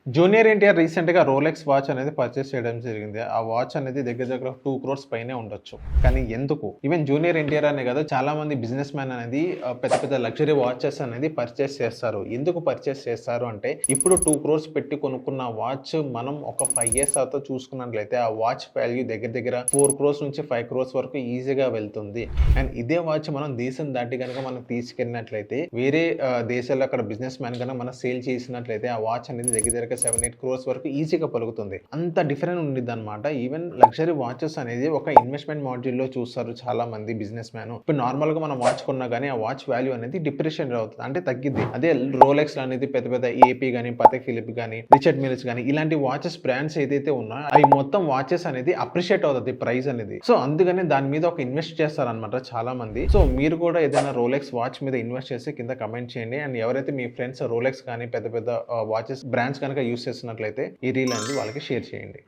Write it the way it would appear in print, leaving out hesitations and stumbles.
Junior NTR రీసెంట్‌గా Rolex watch అనేది purchase చేయడం జరిగింది. ఆ వాచ్ అనేది దగ్గర దగ్గర 2 క్రోర్స్ పైనే ఉండొచ్చు. కానీ ఎందుకు? ఈవెన్ జూనియర్ ఎన్టీఆర్ అనే కాదు చాలా మంది బిజినెస్ మ్యాన్ అనేది పెద్ద పెద్ద లగ్జరీ వాచెస్ అనేది పర్చేస్ చేస్తారు. ఎందుకు పర్చేస్ చేస్తారు అంటే ఇప్పుడు 2 క్రోర్స్ పెట్టి కొనుక్కున్న వాచ్ మనం ఒక 5 ఇయర్స్ తర్వాత చూసుకున్నట్లయితే ఆ వాచ్ వాల్యూ దగ్గర దగ్గర 4 క్రోర్స్ నుంచి 5 క్రోర్స్ వరకు ఈజీగా వెళ్తుంది. అండ్ ఇదే వాచ్ మనం దేశం దాటి గనుక మనం తీసుకెళ్ళినట్లయితే వేరే దేశాల్లో అక్కడ బిజినెస్ మ్యాన్ కనుక మనం సేల్ చేసినట్లయితే ఆ వాచ్ అనేది దగ్గర దగ్గర 7-8 క్రోర్స్ వరకు ఈజీగా పలుకుతుంది. అంత డిఫరెంట్ ఉండిద్ది అనమాట. ఈవెన్ లగ్జరీ వాచెస్ అనేది ఒక ఇన్వెస్ట్మెంట్ మాడ్యూల్లో చూస్తారు చాలా మంది బిజినెస్ మ్యాన్. ఇప్పుడు నార్మల్ గా మనం వాచ్ కొన్నా కానీ ఆ వాచ్ వాల్యూ అనేది డిప్రిషియేట్ అవుతుంది, అంటే తగ్గిద్ది. అదే రోలెక్స్ అనేది పెద్ద పెద్ద ఏపీ గానీ, పథక్ ఫిలిప్ గానీ, రిచర్డ్ మిల్స్ గానీ ఇలాంటి వాచెస్ బ్రాండ్స్ ఏదైతే ఉన్నాయో అవి మొత్తం వాచెస్ అనేది అప్రిషియేట్ అవుతుంది ప్రైస్ అనేది. సో అందుకని దాని మీద ఒక ఇన్వెస్ట్ చేస్తారనమాట చాలా మంది. సో మీరు కూడా ఏదైనా రోలెక్స్ వాచ్ మీద ఇన్వెస్ట్ చేసి కింద కమెంట్ చేయండి. అండ్ ఎవరైతే మీ ఫ్రెండ్స్ రోలెక్స్ కానీ పెద్ద పెద్ద వాచెస్ బ్రాండ్స్ కనుక యూస్ చేస్తున్నట్లయితే ఈ రీల్ అనేది వాళ్ళకి షేర్ చేయండి.